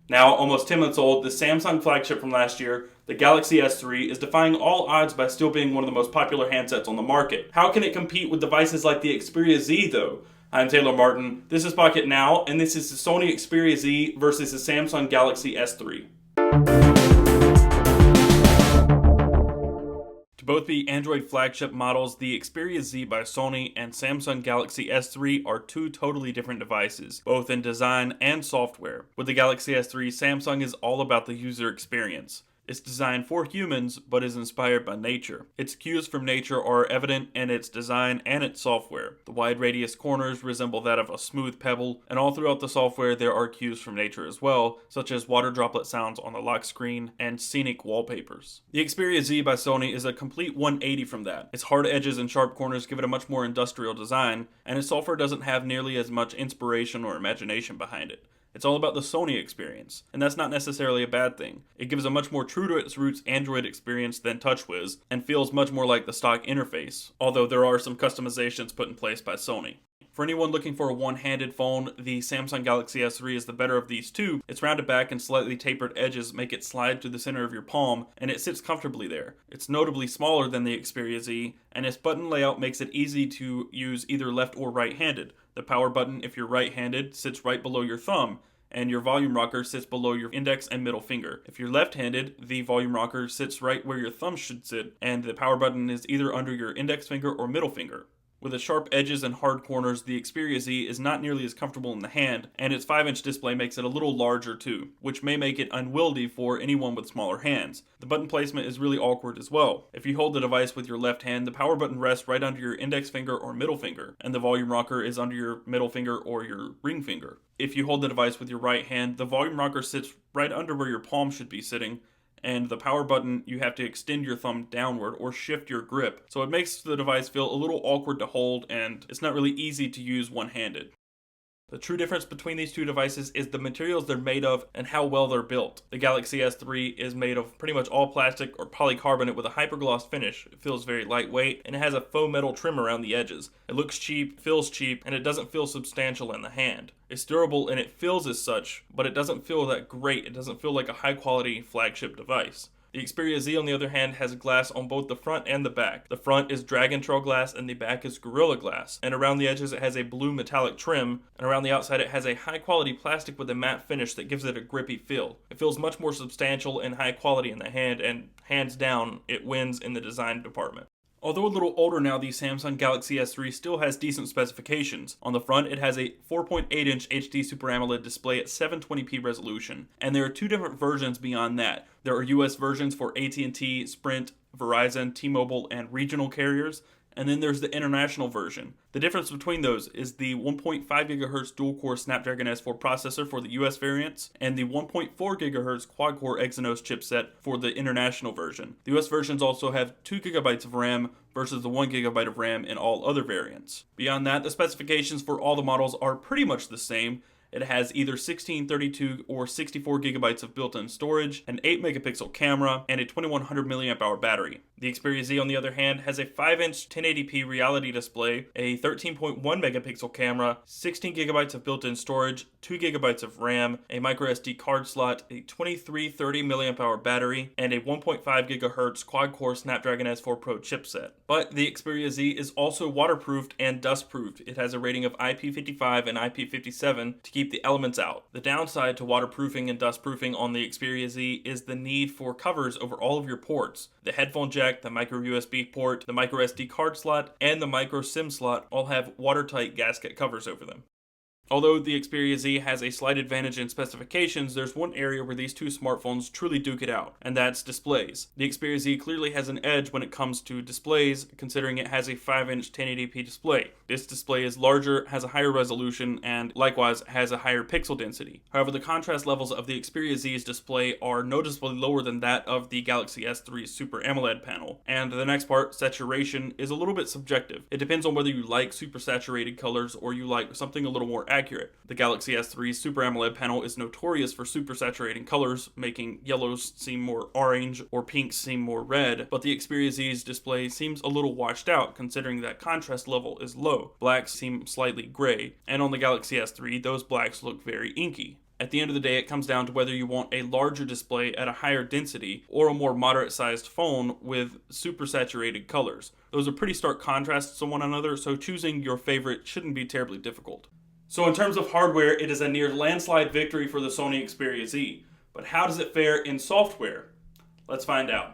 Now, almost 10 months old, the Samsung flagship from last year, the Galaxy S3, is defying all odds by still being one of the most popular handsets on the market. How can it compete with devices like the Xperia Z, though? I'm Taylor Martin, this is Pocketnow, and this is the Sony Xperia Z versus the Samsung Galaxy S3. To both be Android flagship models, the Xperia Z by Sony and Samsung Galaxy S3 are two totally different devices, both in design and software. With the Galaxy S3, Samsung is all about the user experience. It's designed for humans, but is inspired by nature. Its cues from nature are evident in its design and its software. The wide radius corners resemble that of a smooth pebble, and all throughout the software there are cues from nature as well, such as water droplet sounds on the lock screen and scenic wallpapers. The Xperia Z by Sony is a complete 180 from that. Its hard edges and sharp corners give it a much more industrial design, and its software doesn't have nearly as much inspiration or imagination behind it. It's all about the Sony experience, and that's not necessarily a bad thing. It gives a much more true to its roots Android experience than TouchWiz, and feels much more like the stock interface, although there are some customizations put in place by Sony. For anyone looking for a one-handed phone, the Samsung Galaxy S3 is the better of these two. Its rounded back and slightly tapered edges make it slide to the center of your palm, and it sits comfortably there. It's notably smaller than the Xperia Z, and its button layout makes it easy to use either left or right-handed. The power button, if you're right-handed, sits right below your thumb, and your volume rocker sits below your index and middle finger. If you're left-handed, the volume rocker sits right where your thumb should sit, and the power button is either under your index finger or middle finger. With its sharp edges and hard corners, the Xperia Z is not nearly as comfortable in the hand, and its 5-inch display makes it a little larger too, which may make it unwieldy for anyone with smaller hands. The button placement is really awkward as well. If you hold the device with your left hand, the power button rests right under your index finger or middle finger, and the volume rocker is under your middle finger or your ring finger. If you hold the device with your right hand, the volume rocker sits right under where your palm should be sitting, and the power button, you have to extend your thumb downward or shift your grip. So it makes the device feel a little awkward to hold, and it's not really easy to use one-handed. The true difference between these two devices is the materials they're made of and how well they're built. The Galaxy S3 is made of pretty much all plastic or polycarbonate with a hypergloss finish. It feels very lightweight, and it has a faux metal trim around the edges. It looks cheap, feels cheap, and it doesn't feel substantial in the hand. It's durable and it feels as such, but it doesn't feel that great. It doesn't feel like a high-quality flagship device. The Xperia Z, on the other hand, has glass on both the front and the back. The front is Dragon Trail glass and the back is Gorilla Glass. And around the edges it has a blue metallic trim, and around the outside it has a high-quality plastic with a matte finish that gives it a grippy feel. It feels much more substantial and high quality in the hand, and hands down, it wins in the design department. Although a little older now, the Samsung Galaxy S3 still has decent specifications. On the front, it has a 4.8-inch HD Super AMOLED display at 720p resolution, and there are two different versions beyond that. There are US versions for AT&T, Sprint, Verizon, T-Mobile, and regional carriers, and then there's the international version. The difference between those is the 1.5 GHz dual-core Snapdragon S4 processor for the US variants, and the 1.4 GHz quad-core Exynos chipset for the international version. The US versions also have 2 GB of RAM versus the 1 GB of RAM in all other variants. Beyond that, the specifications for all the models are pretty much the same. It has either 16, 32, or 64 gigabytes of built-in storage, an 8-megapixel camera, and a 2100 mAh battery. The Xperia Z, on the other hand, has a 5-inch 1080p reality display, a 13.1 megapixel camera, 16 gigabytes of built-in storage, 2 gigabytes of RAM, a microSD card slot, a 2330 mAh battery, and a 1.5 gigahertz quad-core Snapdragon S4 Pro chipset. But the Xperia Z is also waterproofed and dust-proofed. It has a rating of IP55 and IP57 to keep the elements out. The downside to waterproofing and dustproofing on the Xperia Z is the need for covers over all of your ports. The headphone jack, the micro USB port, the micro SD card slot, and the micro SIM slot all have watertight gasket covers over them. Although the Xperia Z has a slight advantage in specifications, there's one area where these two smartphones truly duke it out, and that's displays. The Xperia Z clearly has an edge when it comes to displays, considering it has a 5-inch 1080p display. This display is larger, has a higher resolution, and likewise has a higher pixel density. However, the contrast levels of the Xperia Z's display are noticeably lower than that of the Galaxy S3's Super AMOLED panel. And the next part, saturation, is a little bit subjective. It depends on whether you like super saturated colors or you like something a little more accurate. The Galaxy S3's Super AMOLED panel is notorious for super saturating colors, making yellows seem more orange or pinks seem more red, but the Xperia Z's display seems a little washed out considering that contrast level is low. Blacks seem slightly gray, and on the Galaxy S3, those blacks look very inky. At the end of the day, it comes down to whether you want a larger display at a higher density or a more moderate sized phone with super saturated colors. Those are pretty stark contrasts to one another, so choosing your favorite shouldn't be terribly difficult. So in terms of hardware, it is a near landslide victory for the Sony Xperia Z. But how does it fare in software? Let's find out.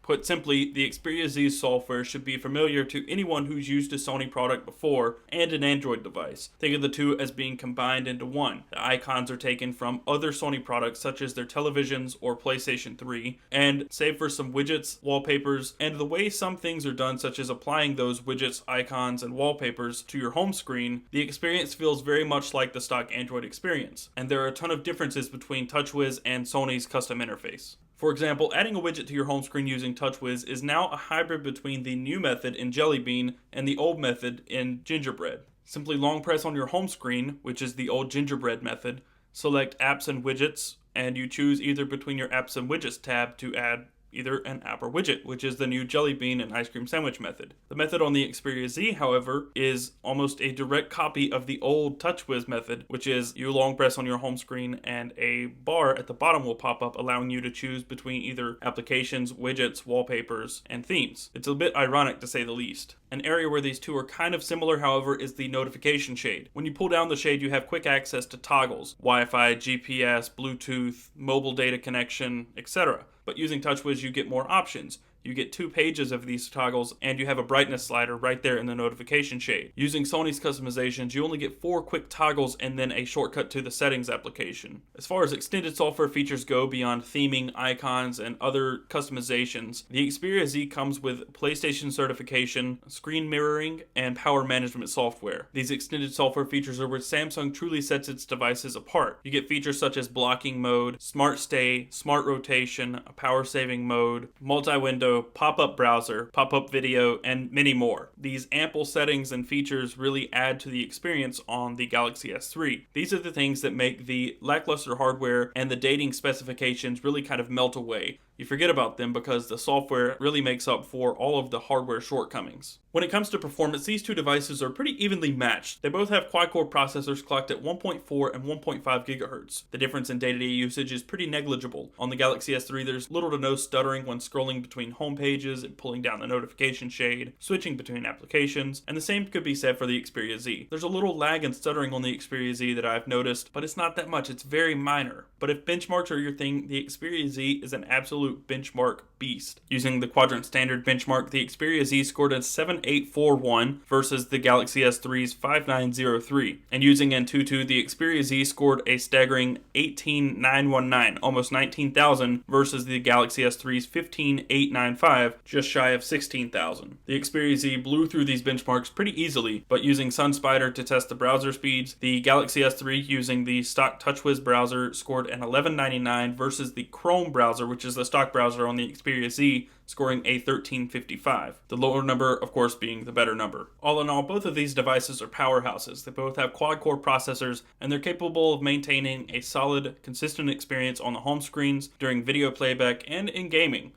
Put simply, the Xperia Z's software should be familiar to anyone who's used a Sony product before and an Android device. Think of the two as being combined into one. The icons are taken from other Sony products such as their televisions or PlayStation 3, and save for some widgets, wallpapers, and the way some things are done such as applying those widgets, icons, and wallpapers to your home screen, the experience feels very much like the stock Android experience. And there are a ton of differences between TouchWiz and Sony's custom interface. For example, adding a widget to your home screen using TouchWiz is now a hybrid between the new method in Jelly Bean and the old method in Gingerbread. Simply long press on your home screen, which is the old Gingerbread method, select Apps and Widgets, and you choose either between your Apps and Widgets tab to add either an app or widget, which is the new Jelly Bean and Ice Cream Sandwich method. The method on the Xperia Z, however, is almost a direct copy of the old TouchWiz method, which is you long press on your home screen and a bar at the bottom will pop up allowing you to choose between either applications, widgets, wallpapers, and themes. It's a bit ironic to say the least. An area where these two are kind of similar, however, is the notification shade. When you pull down the shade, you have quick access to toggles, Wi-Fi, GPS, Bluetooth, mobile data connection, etc. But using TouchWiz, you get more options. You get 2 pages of these toggles, and you have a brightness slider right there in the notification shade. Using Sony's customizations, you only get 4 quick toggles and then a shortcut to the settings application. As far as extended software features go beyond theming, icons, and other customizations, the Xperia Z comes with PlayStation certification, screen mirroring, and power management software. These extended software features are where Samsung truly sets its devices apart. You get features such as blocking mode, smart stay, smart rotation, a power saving mode, multi-window, pop-up browser, pop-up video, and many more. These ample settings and features really add to the experience on the Galaxy S3. These are the things that make the lackluster hardware and the dating specifications really kind of melt away. You forget about them because the software really makes up for all of the hardware shortcomings. When it comes to performance, these two devices are pretty evenly matched. They both have quad-core processors clocked at 1.4 and 1.5 GHz. The difference in day-to-day usage is pretty negligible. On the Galaxy S3, there's little to no stuttering when scrolling between home pages and pulling down the notification shade, switching between applications, and the same could be said for the Xperia Z. There's a little lag and stuttering on the Xperia Z that I've noticed, but it's not that much. It's very minor. But if benchmarks are your thing, the Xperia Z is an absolute benchmark beast. Using the quadrant standard benchmark, the Xperia Z scored a 7841 versus the Galaxy S3's 5903. And using Antutu, the Xperia Z scored a staggering 18919, almost 19,000, versus the Galaxy S3's 15895, just shy of 16,000. The Xperia Z blew through these benchmarks pretty easily, but using SunSpider to test the browser speeds, the Galaxy S3 using the stock TouchWiz browser scored an 1199 versus the Chrome browser, which is the stock browser on the Xperia Z, scoring a 1355. The lower number, of course, being the better number. All in all, both of these devices are powerhouses. They both have quad-core processors, and they're capable of maintaining a solid, consistent experience on the home screens, during video playback, and in gaming.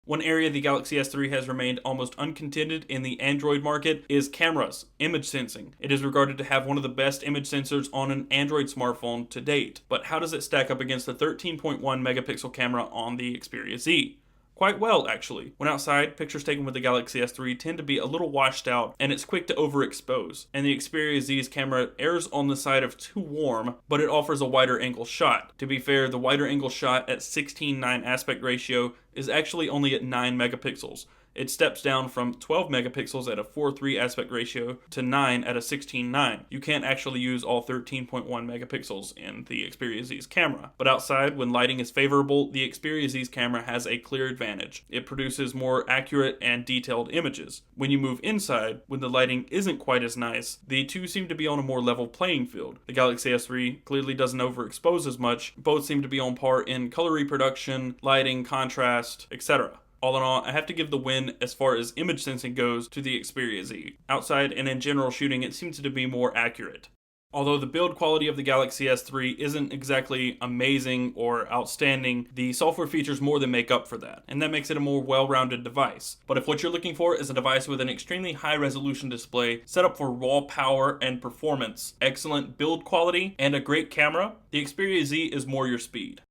One area the Galaxy S3 has remained almost uncontended in the Android market is cameras, image sensing. It is regarded to have one of the best image sensors on an Android smartphone to date. But how does it stack up against the 13.1 megapixel camera on the Xperia Z? Quite well, actually. When outside, pictures taken with the Galaxy S3 tend to be a little washed out, and it's quick to overexpose. And the Xperia Z's camera errs on the side of too warm, but it offers a wider angle shot. To be fair, the wider angle shot at 16:9 aspect ratio is actually only at 9 megapixels. It steps down from 12 megapixels at a 4:3 aspect ratio to 9 at a 16:9. You can't actually use all 13.1 megapixels in the Xperia Z's camera. But outside, when lighting is favorable, the Xperia Z's camera has a clear advantage. It produces more accurate and detailed images. When you move inside, when the lighting isn't quite as nice, the two seem to be on a more level playing field. The Galaxy S3 clearly doesn't overexpose as much. Both seem to be on par in color reproduction, lighting, contrast, etc. All in all, I have to give the win as far as image sensing goes to the Xperia Z. Outside and in general shooting, it seems to be more accurate. Although the build quality of the Galaxy S3 isn't exactly amazing or outstanding, the software features more than make up for that, and that makes it a more well-rounded device. But if what you're looking for is a device with an extremely high-resolution display set up for raw power and performance, excellent build quality, and a great camera, the Xperia Z is more your speed.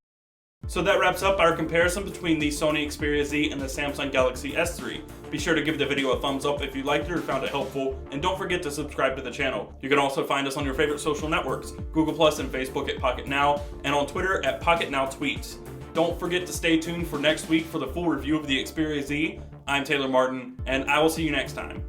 So that wraps up our comparison between the Sony Xperia Z and the Samsung Galaxy S3. Be sure to give the video a thumbs up if you liked it or found it helpful, and don't forget to subscribe to the channel. You can also find us on your favorite social networks, Google Plus and Facebook at Pocketnow, and on Twitter at Pocketnow Tweets. Don't forget to stay tuned for next week for the full review of the Xperia Z. I'm Taylor Martin, and I will see you next time.